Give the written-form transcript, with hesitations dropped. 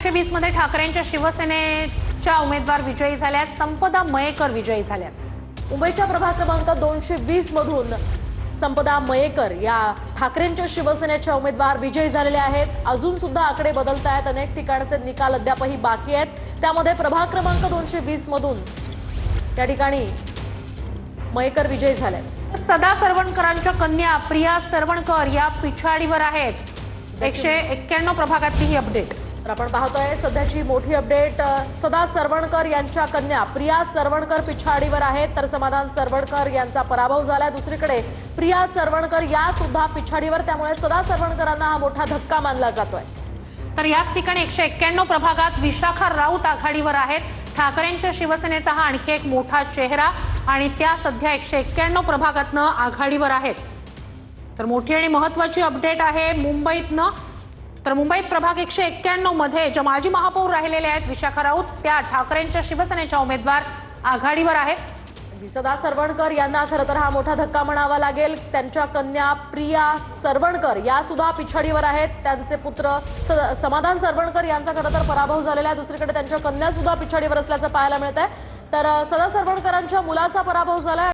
2020 मध्ये ठाकरेंच्या शिवसेनेच्या उमेदवार विजयी झाल्यात। संपदा मयेकर विजयी झाल्यात। मुंबईच्या प्रभाग क्रमांक 220 मधून संपदा मयेकर या ठाकरेंच्या शिवसेनेच्या उमेदवार विजयी झालेले आहेत। अजून सुद्धा आकडे बदलत आहेत। अनेक ठिकाणचे निकाल अद्यापही बाकी आहेत। त्यामध्ये प्रभाग क्रमांक 220 मधून त्या ठिकाणी मयेकर विजयी झाल्यात। सदा सरवणकरांच्या कन्या प्रिया सरवणकर या पिछाडीवर आहेत। 191 प्रभागातली ही अपडेट तर आपण पाहतोय सध्याची मोठी अपडेट। सदा सरवणकर यांच्या कन्या प्रिया सरवणकर पिछाडीवर आहेत, तर समाधान सरवणकर यांचा पराभव झालाय। दुसरीकडे प्रिया सरवणकर या सुद्धा पिछाडीवर, त्यामुळे सदा सरवणकरांना हा मोठा धक्का मानला जातोय। तर याच ठिकाणी 191 प्रभागात विशाखा राऊत आघाडीवर आहेत। ठाकरेंच्या शिवसेनेचा हा आणखी एक मोठा चेहरा आणि त्या सध्या 191 प्रभागातनं आघाडीवर आहेत। तर मोठी आणि महत्त्वाची अपडेट आहे मुंबईतनं। तर मुंबईत प्रभाग 191 मध्ये ज्या माजी महापौर राहिलेले आहेत विशाखा राऊत, त्या ठाकरेंच्या शिवसेनेच्या उमेदवार आघाडीवर आहेत। सदा सरवणकर यांना खरं तर हा मोठा धक्का म्हणावा लागेल। त्यांच्या कन्या प्रिया सरवणकर या सुद्धा पिछाडीवर आहेत। त्यांचे पुत्र समाधान सरवणकर यांचा खरं तर पराभव झालेला आहे। दुसरीकडे त्यांच्या कन्या सुद्धा पिछाडीवर असल्याचं पाहायला मिळत आहे। तर सदा सरवणकरांच्या मुलाचा पराभव झाला।